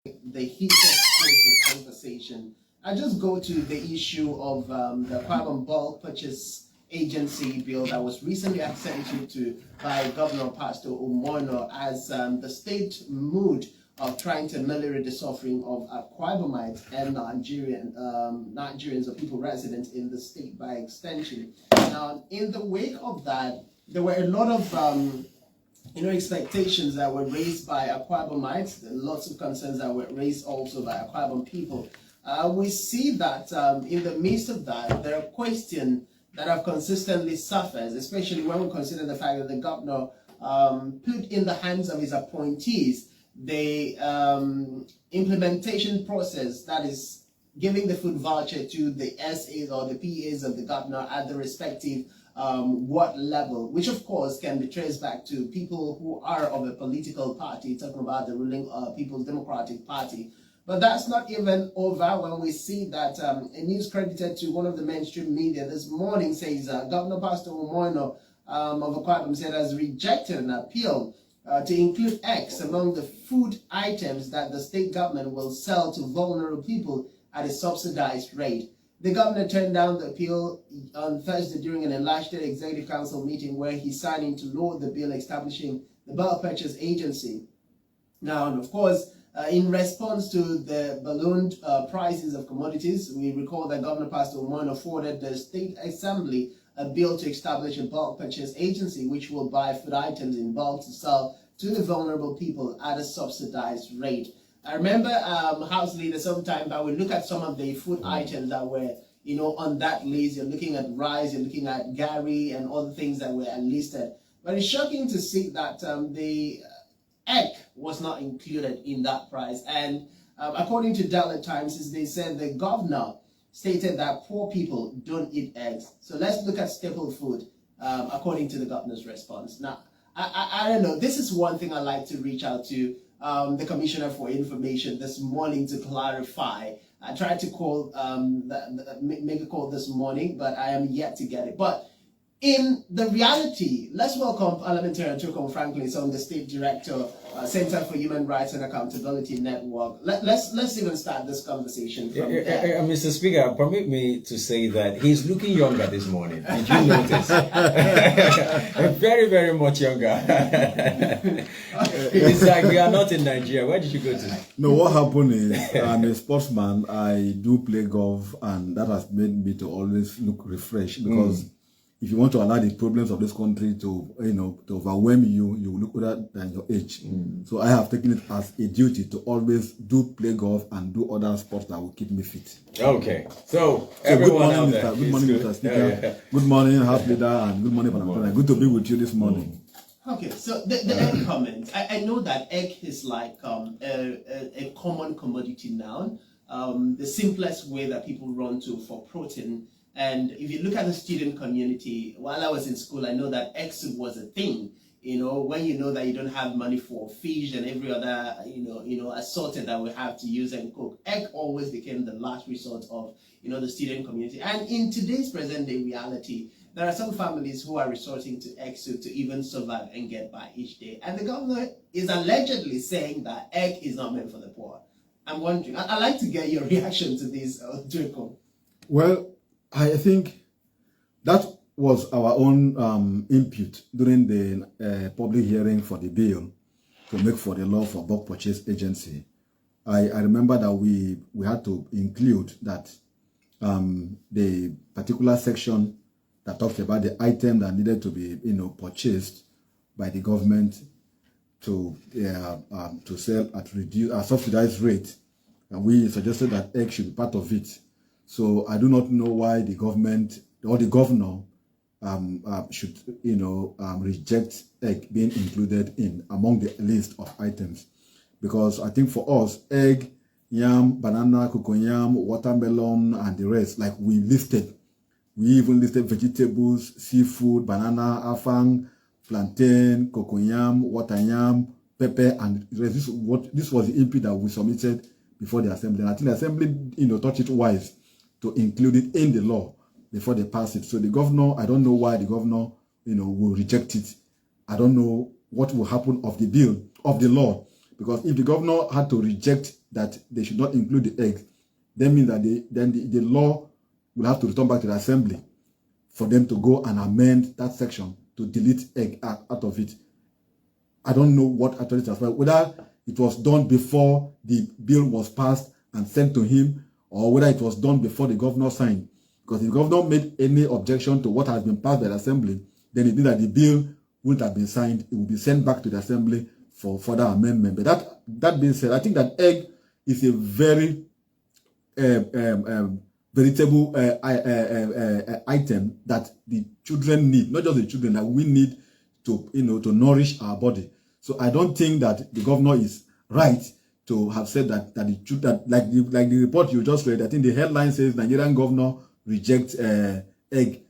the heated course of conversation, I just go to the issue of the carbon bulk purchase agency bill that was recently assented to by Governor Pastor Umono as the state mood of trying to ameliorate the suffering of Aquabomites and Nigerians or people resident in the state by extension. Now, in the wake of that, there were a lot of expectations that were raised by Aquabomites, lots of concerns that were raised also by Aquabom people. We see that in the midst of that, there are questions that have consistently surfaced, especially when we consider the fact that the governor put in the hands of his appointees the implementation process, that is giving the food voucher to the SAs or the PAs of the governor at the respective what level, which of course can be traced back to people who are of a political party, talking about the ruling People's Democratic Party. But that's not even over when we see that a news credited to one of the mainstream media this morning says Governor Pastor Umono of Aquabom said has rejected an appeal to include eggs among the food items that the state government will sell to vulnerable people at a subsidized rate. The governor turned down the appeal on Thursday during an enlarged state executive council meeting where he signed into law the bill establishing the bulk purchase agency. Now, and of course, in response to the ballooned prices of commodities, we recall that Governor Pastor Umono forwarded the State Assembly a bill to establish a bulk purchase agency which will buy food items in bulk to sell to the vulnerable people at a subsidized rate. I remember House Leader sometime back, we look at some of the food items that were, on that list. You're looking at rice, you're looking at Gary and other things that were listed. But it's shocking to see that the egg was not included in that price. And according to Daily Times, they said the governor stated that poor people don't eat eggs. So let's look at staple food according to the governor's response. Now, I don't know. This is one thing I like to reach out to the Commissioner for Information this morning to clarify. I tried to call, make a call this morning, but I am yet to get it. But in the reality, let's welcome Parliamentarian Chukwum Franklin, the State Director, Center for Human Rights and Accountability Network. Let's even start this conversation from there. Mr. Speaker, permit me to say that he's looking younger this morning. Did you notice? Very, very much younger. It's like we are not in Nigeria. Where did you go to? No, what happened is I'm a sportsman. I do play golf, and that has made me to always look refreshed because if you want to allow the problems of this country to, to overwhelm you, you look older than your age. So I have taken it as a duty to always play golf and do other sports that will keep me fit. Okay. So everyone good morning, out there. Good morning, Mr. Speaker. Good morning, House Leader, and good morning, Madam. Good to be with you this morning. Okay, so the egg comment. I know that egg is like a common commodity now. The simplest way that people run to for protein. And if you look at the student community, while I was in school, I know that egg soup was a thing. When you know that you don't have money for fish and every other, assorted that we have to use and cook, egg always became the last resort of, the student community. And in today's present day reality, there are some families who are resorting to egg soup to even survive and get by each day. And the governor is allegedly saying that egg is not meant for the poor. I'm wondering, I'd like to get your reaction to this, Jacob. Well, I think that was our own input during the public hearing for the bill to make for the law for bulk purchase agency. I remember that we had to include that the particular section that talks about the item that needed to be purchased by the government to sell at reduced subsidized rate, and we suggested that egg should be part of it. So I do not know why the government or the governor should, reject egg being included in among the list of items, because I think for us, egg, yam, banana, cocoyam, watermelon, and the rest, like we listed, we even listed vegetables, seafood, banana, afang, plantain, cocoyam, water yam, pepper, and the rest. This was the input that we submitted before the assembly, and I think the assembly, thought it wise to include it in the law before they pass it. So the governor, I don't know why the governor, will reject it. I don't know what will happen of the bill, of the law, Because if the governor had to reject that they should not include the egg, that means that the law will have to return back to the assembly for them to go and amend that section to delete egg out of it. I don't know what actually transpired, whether it was done before the bill was passed and sent to him, or whether it was done before the governor signed. Because if the governor made any objection to what has been passed by the assembly, then it means that the bill wouldn't have been signed. It will be sent back to the assembly for further amendment. But that being said, I think that egg is a very veritable item that the children need, not just the children, that we need to nourish our body. So I don't think that the governor is right to have said that like the report you just read. I think the headline says Nigerian governor rejects egg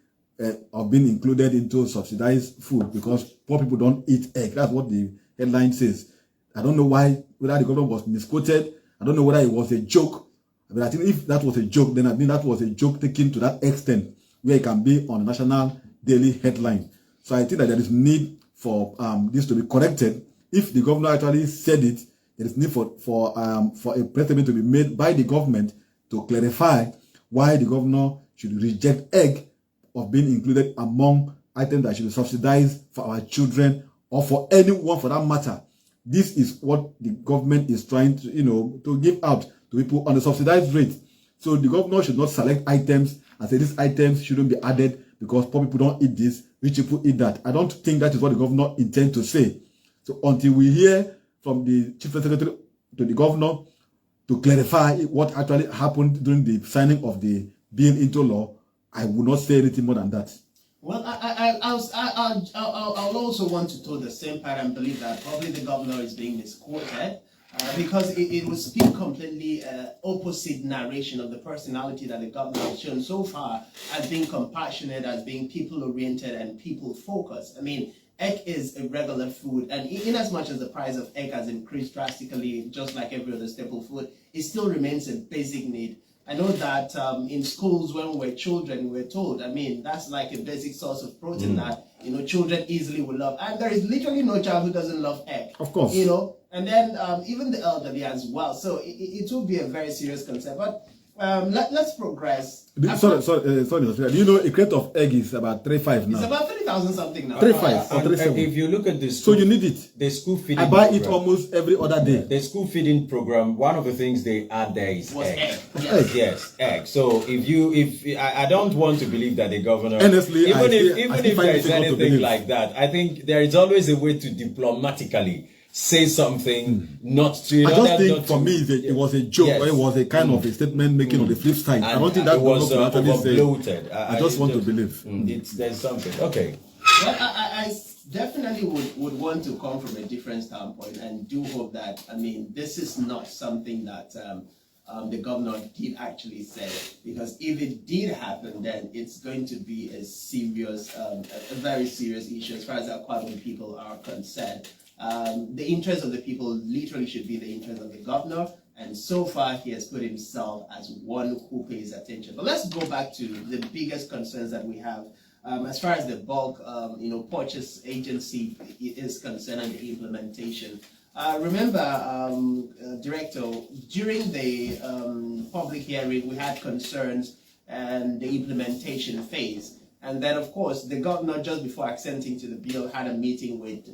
of being included into subsidized food because poor people don't eat egg. That's what the headline says. I don't know whether the governor was misquoted. I don't know whether it was a joke. But I think if that was a joke, then I mean that was a joke taken to that extent where it can be on a national daily headline. So I think that there is need for this to be corrected. If the governor actually said it, there is need for a press statement to be made by the government to clarify why the governor should reject egg of being included among items that should be subsidized for our children or for anyone for that matter. This is what the government is trying to, to give out to people on a subsidized rate. So the governor should not select items and say these items shouldn't be added because poor people don't eat this, rich people eat that. I don't think that is what the governor intends to say. So until we hear from the chief secretary to the governor to clarify what actually happened during the signing of the bill into law, I will not say anything more than that. Well, I'll also want to toe the same pattern and believe that probably the governor is being misquoted because it will speak completely opposite narration of the personality that the governor has shown so far as being compassionate, as being people-oriented and people-focused. I mean, egg is a regular food, and in as much as the price of egg has increased drastically, just like every other staple food, it still remains a basic need. I know that in schools when we were children, we were told, I mean, that's like a basic source of protein that, children easily will love. And there is literally no child who doesn't love egg. Of course. And then even the elderly as well. So it will be a very serious concern. But let's progress. Sorry. Do a crate of egg is about 3.5 now? It's about 3,000 something now. 3.5 or 3.7. If you look at the school, so you need it. The school feeding I buy program, it almost every other day. The school feeding program, one of the things they add there is egg. Yes. Yes, egg. So if I don't want to believe that the governor, honestly, even if there is anything like that, I think there is always a way to diplomatically say something not to. I just think for me it was a joke, or it was a kind of a statement making on the flip side. I don't think that was overbloated. I just want to believe. There's something. Okay. Well, I definitely would want to come from a different standpoint and do hope that, I mean, this is not something that the governor did actually say, because if it did happen, then it's going to be a serious, a very serious issue as far as our Kwabon people are concerned. The interest of the people literally should be the interest of the governor, and so far he has put himself as one who pays attention. But let's go back to the biggest concerns that we have as far as the bulk, purchase agency is concerned and the implementation. Remember, Director, during the public hearing, we had concerns and the implementation phase. And then, of course, the governor, just before accenting to the bill, had a meeting with,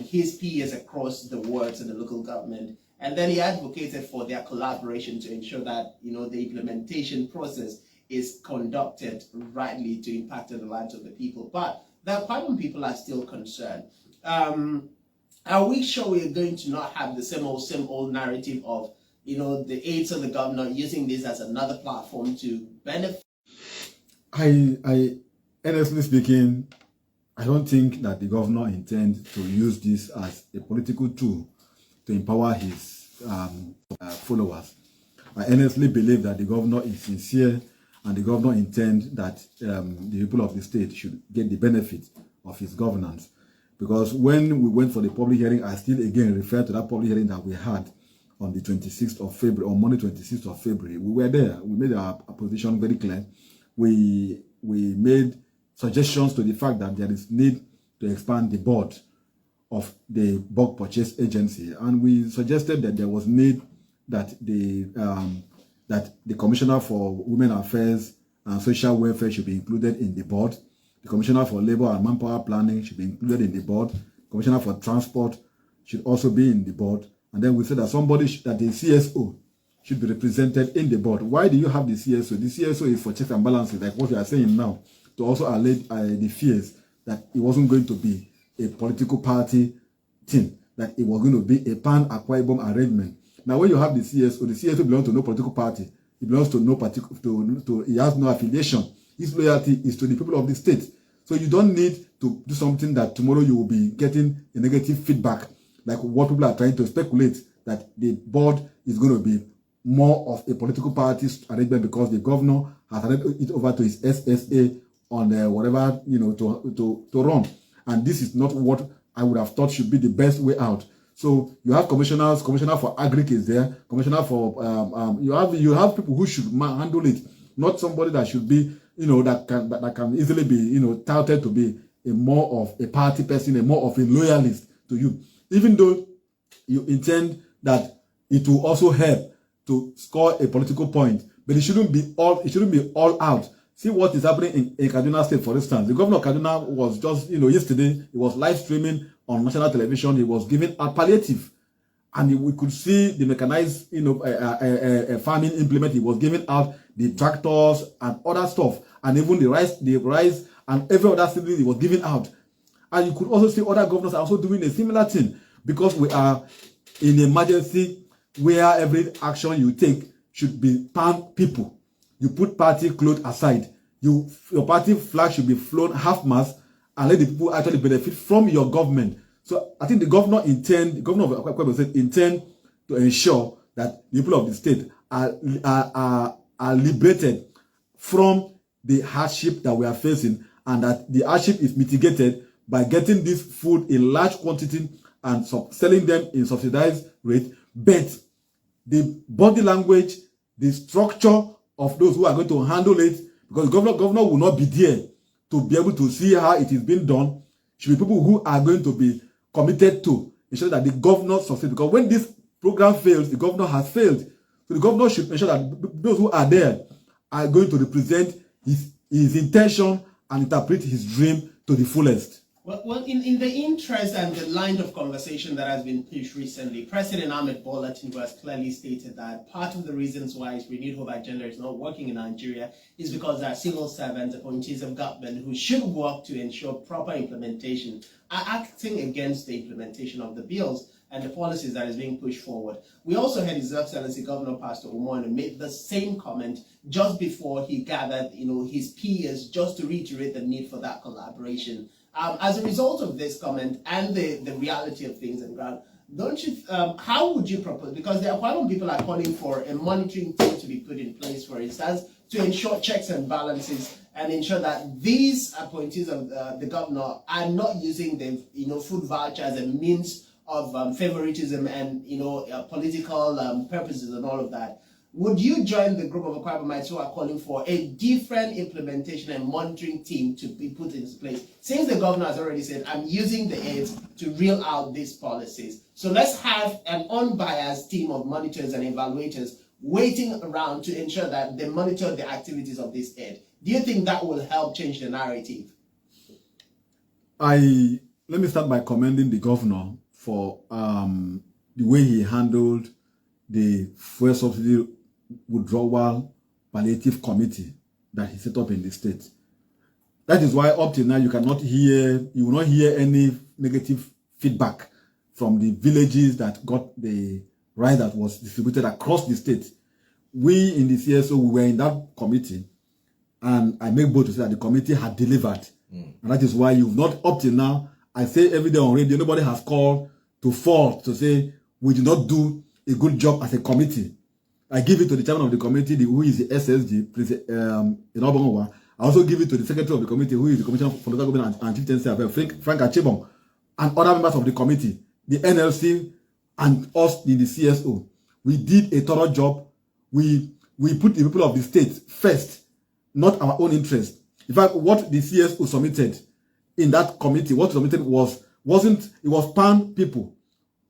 his peers across the wards and the local government. And then he advocated for their collaboration to ensure that, the implementation process is conducted rightly to impact on the lives of the people. But the Kwabon people are still concerned. Are we sure we're going to not have the same old narrative of, the aides of the governor using this as another platform to benefit? I honestly speaking, I don't think that the governor intends to use this as a political tool to empower his followers. I honestly believe that the governor is sincere and the governor intends that the people of the state should get the benefit of his governance. Because when we went for the public hearing, I still again refer to that public hearing that we had on the 26th of February, on Monday 26th of February. We were there. We made our position very clear. We made suggestions to the fact that there is need to expand the board of the bulk purchase agency, and we suggested that there was need that the Commissioner for Women Affairs and Social Welfare should be included in the board. The Commissioner for Labor and Manpower Planning should be included in the board. The Commissioner for Transport should also be in the board. And then we said that that the CSO should be represented in the board. Why do you have the CSO? The CSO is for checks and balances, like what we are saying now, to also allay the fears that it wasn't going to be a political party thing, that it was going to be a pan-Akwa Ibom arrangement. Now, when you have the CSO belongs to no political party. It belongs to no particular, he has no affiliation. His loyalty is to the people of the state. So you don't need to do something that tomorrow you will be getting a negative feedback, like what people are trying to speculate, that the board is going to be more of a political party arrangement because the governor has handed it over to his SSA on whatever, to run. And this is not what I would have thought should be the best way out. So you have commissioners, commissioner for agric is there, commissioner for you have people who should handle it, not somebody that should be that can easily be touted to be a more of a party person, a more of a loyalist to you, even though you intend that it will also help to score a political point, but it shouldn't be all out. See what is happening in Kaduna State, for instance. The governor of Kaduna was just, yesterday, he was live streaming on national television. He was giving a palliative. And we could see the mechanized, farming implement. He was giving out the tractors and other stuff. And even the rice and every other thing he was giving out. And you could also see other governors are also doing a similar thing. Because we are in an emergency where every action you take should be pan people. You put party clothes aside. Your party flag should be flown half-mast and let the people actually benefit from your government. So I think the governor of Akwa Ibom State intend to ensure that the people of the state are liberated from the hardship that we are facing, and that the hardship is mitigated by getting this food in large quantity and selling them in subsidized rate. But the body language, the structure of those who are going to handle it, because the governor will not be there to be able to see how it is being done, should be people who are going to be committed to ensure that the governor succeeds. Because when this program fails, the governor has failed. So the governor should ensure that those who are there are going to represent his intention and interpret his dream to the fullest. Well, in the interest and the line of conversation that has been pushed recently, President Ahmed Bola Tinubu has clearly stated that part of the reasons why his Renewed Hope agenda is not working in Nigeria is because there are civil servants, appointees of government who should work to ensure proper implementation, are acting against the implementation of the bills and the policies that is being pushed forward. We also heard His Excellency Governor Pastor Umono made the same comment just before he gathered, his peers, just to reiterate the need for that collaboration. As a result of this comment and the reality of things on ground, don't you? How would you propose? Because there are quite a lot of people are calling for a monitoring team to be put in place, for instance, to ensure checks and balances and ensure that these appointees of the governor are not using the food voucher as a means of favoritism and political purposes and all of that. Would you join the group of Akwa Ibomites who are calling for a different implementation and monitoring team to be put in place? Since the governor has already said, I'm using the aids to reel out these policies. So let's have an unbiased team of monitors and evaluators waiting around to ensure that they monitor the activities of this aid. Do you think that will help change the narrative? Let me start by commending the governor for the way he handled the fuel subsidy withdrawal palliative committee that he set up in the state. That is why up till now you will not hear any negative feedback from the villages that got the rice that was distributed across the state. We in the CSO, we were in that committee, and I make bold to say that the committee had delivered. And that is why you've not, up till now, I say every day on radio, nobody has called to fault to say we did not do a good job as a committee. I give it to the chairman of the committee, who is the SSG, in Obongowa. I also give it to the secretary of the committee, who is the Commissioner for Local Government and Chieftaincy Affairs, Frank Achebong, and other members of the committee, the NLC, and us in the CSO. We did a thorough job. We put the people of the state first, not our own interest. In fact, what the CSO submitted in that committee, what submitted was it was pan people.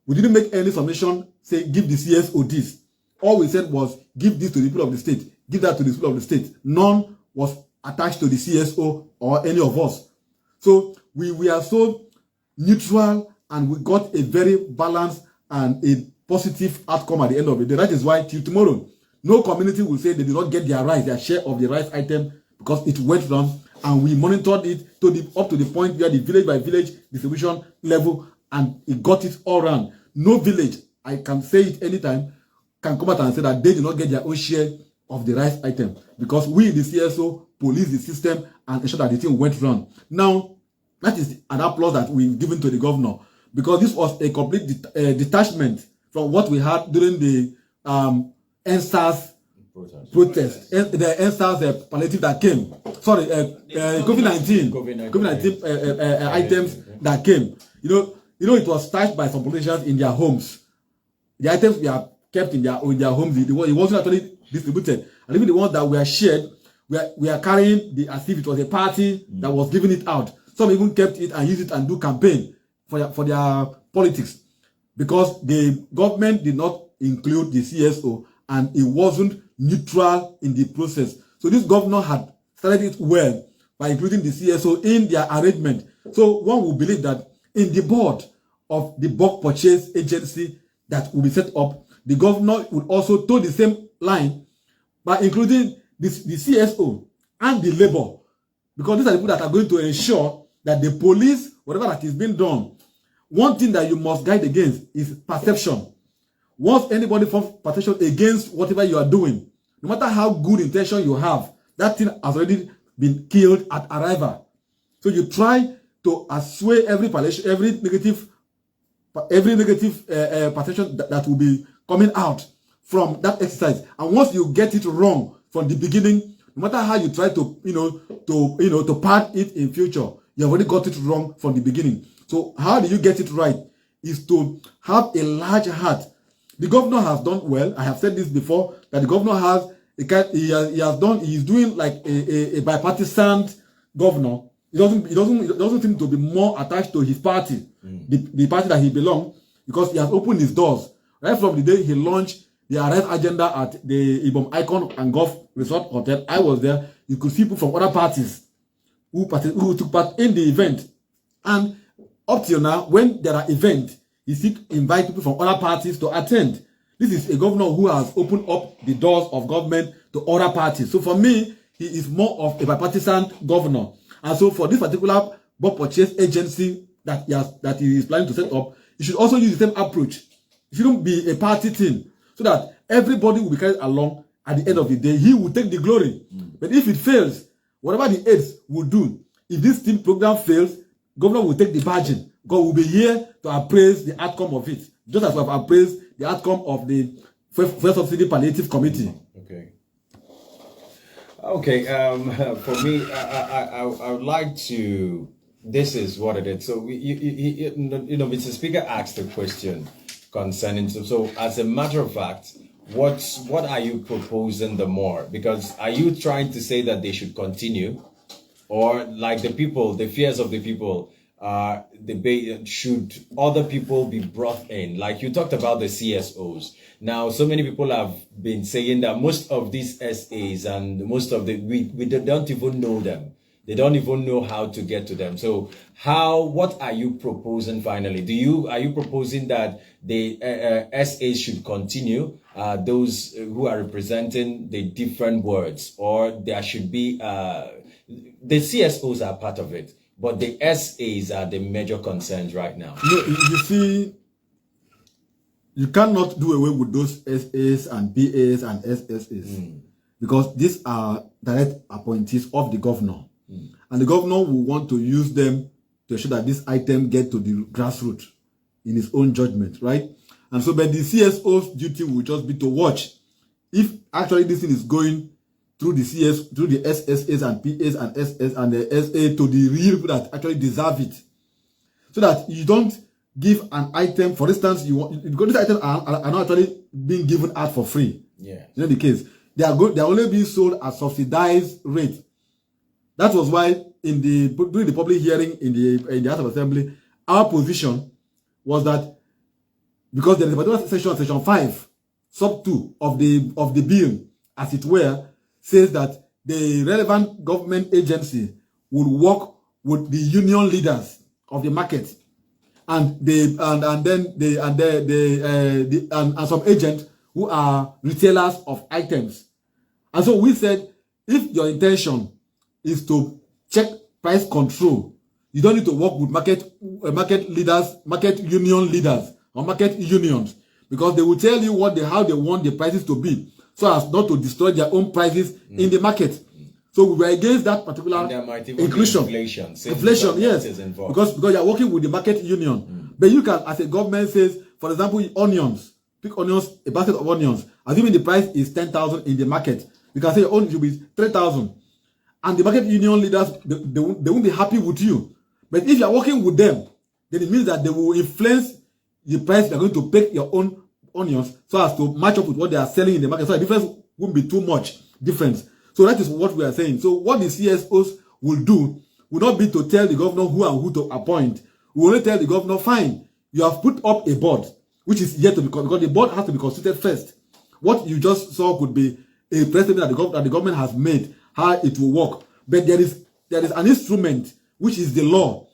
We didn't make any submission say give the CSO this. All we said was give this to the people of the state, give that to the people of the state. None was attached to the CSO or any of us. So we are so neutral, and we got a very balanced and a positive outcome at the end of it. That is why till tomorrow, no community will say they did not get their share of the rice item, because it went wrong, and we monitored it up to the point where the village by village distribution level, and it got it all around. No village, I can say it anytime, can come out and say that they did not get their own share of the rice item, because we, the CSO, police the system and ensure that the thing went wrong. Now, that is an applause that we've given to the governor, because this was a complete detachment from what we had during the NSAS protest, the NSAS palliative that came. Sorry, COVID-19 items that came. You know, it was stashed by some politicians in their homes. The items were kept in their homes. It wasn't actually distributed, and even the ones that were shared, we are carrying as if it was a party that was giving it out. Some even kept it and used it and do campaign for their politics, because the government did not include the CSO, and it wasn't neutral in the process. So this governor had started it well by including the CSO in their arrangement. So one will believe that in the board of the bulk purchase agency that will be set up, the governor would also toe the same line by including the CSO and the labor, because these are the people that are going to ensure that the police, whatever that is being done, one thing that you must guide against is perception. Once anybody forms perception against whatever you are doing, no matter how good intention you have, that thing has already been killed at arrival. So you try to assuage every negative perception that will be coming out from that exercise. And once you get it wrong from the beginning, no matter how you try to pad it in future, you have already got it wrong from the beginning. So how do you get it right? Is to have a large heart. The governor has done well. I have said this before, that the governor has he is doing like a bipartisan governor. He doesn't seem to be more attached to his party, the party that he belongs, because he has opened his doors. Right from the day he launched the arrest agenda at the Ibom Icon and Golf Resort Hotel, I was there. You could see people from other parties who took part in the event. And up till now, when there are events, he invite people from other parties to attend. This is a governor who has opened up the doors of government to other parties. So for me, he is more of a bipartisan governor. And so for this particular bulk purchase agency that he is planning to set up, he should also use the same approach. It shouldn't be a party thing, so that everybody will be carried along. At the end of the day, he will take the glory. But if it fails, whatever the aides will do, if this team program fails, governor will take the badging. God will be here to appraise the outcome of it, just as we have appraised the outcome of the first subsidy palliative committee. Okay. For me, I would like to. This is what it is. So Mr. Speaker asked a question concerning. So as a matter of fact, what are you proposing the more? Because are you trying to say that they should continue, or like the fears of the people? Should other people be brought in? Like you talked about the CSOs. Now, so many people have been saying that most of these SAs and most of we don't even know them. They don't even know how to get to them. So what are you proposing finally? Are you proposing that the SAs should continue, those who are representing the different words, or there should be, the CSOs are part of it, but the SAs are the major concerns right now? You see, you cannot do away with those SAs and PAs and SSAs because these are direct appointees of the governor. And the governor will want to use them to ensure that this item get to the grassroots in his own judgment, right? And so, but the CSO's duty will just be to watch if actually this thing is going through the SSAs and PAs and SS and the SA to the real people that actually deserve it, so that you don't give an item. For instance, because these items are not actually being given out for free. Yeah, you know the case. They are only being sold at subsidized rate. That was why during the public hearing in the House of Assembly, our position was that because there is a particular section 5, sub 2 of the bill, as it were, says that the relevant government agency would work with the union leaders of the market, and some agents who are retailers of items. And so we said, if your intention is to check price control, you don't need to work with market leaders, market union leaders, or market unions, because they will tell you how they want the prices to be, so as not to destroy their own prices in the market. So we were against that particular inclusion. Inflation, yes, because you are working with the market union. But you can, as a government says, for example, onions, pick onions, a basket of onions, assuming the price is 10,000 in the market, you can say your own should be 3,000, and the market union leaders, they won't be happy with you. But if you are working with them, then it means that they will influence the price you are going to pick your own onions, so as to match up with what they are selling in the market. So the difference won't be too much difference. So that is what we are saying. So what the CSOs will do will not be to tell the governor who and who to appoint. We will only tell the governor, fine, you have put up a board, which is yet to be, because the board has to be constituted first. What you just saw could be a precedent that the government has made, how it will work. But there is an instrument, which is the law.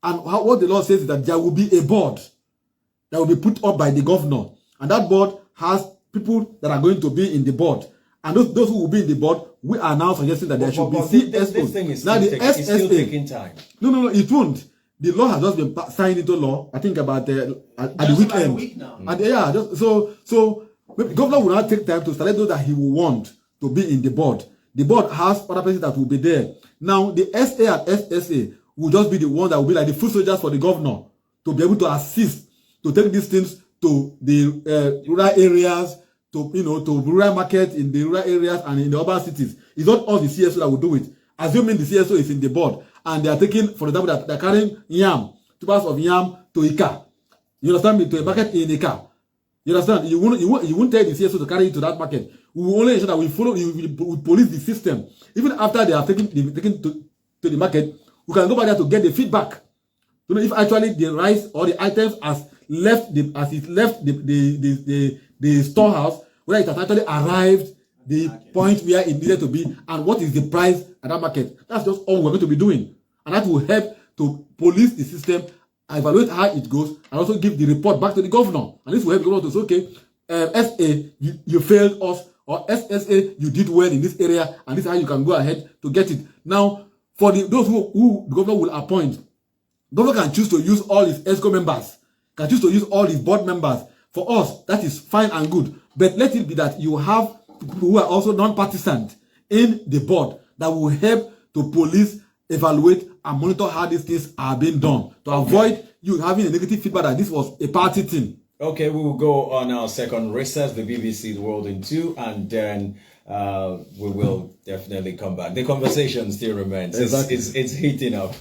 And what the law says is that there will be a board that will be put up by the governor. And that board has people that are going to be in the board. And those who will be in the board, we are now suggesting that there should be CSOs. This thing is still taking time. No, it won't. The law has just been signed into law, I think about at the weekend. About a week now. And so the governor will not take time to select those that he will want to be in the board. The board has other places that will be there. Now, the SA and SSA will just be the one that will be like the foot soldiers for the governor, to be able to assist, to take these things to the rural areas, to rural markets in the rural areas and in the urban cities. It's not all the CSO that will do it. Assuming the CSO is in the board and they are taking, for example, that they're carrying yam, tubers of yam to Ika. You understand me? To a market in Ika. You understand? You won't tell the CSO to carry it to that market. We will only ensure that we police the system. Even after they are taken to the market, we can go back there to get the feedback. To know if actually the rice or the items has left the storehouse, whether it has actually arrived the point where it needed to be, and what is the price at that market. That's just all we're going to be doing. And that will help to police the system, evaluate how it goes, and also give the report back to the governor. And this will help the governor to say, okay, SA, you failed us, or SSA, you did well in this area, and this is how you can go ahead to get it. Now, for those who the governor will appoint, the governor can choose to use all his ESCO members, can choose to use all his board members. For us, that is fine and good. But let it be that you have people who are also non-partisan in the board that will help to police, evaluate, and monitor how these things are being done, to avoid you having a negative feedback that this was a party thing. Okay, we will go on our second recess, the BBC World in 2, and then we will definitely come back. The conversation still remains. Exactly. It's heating up.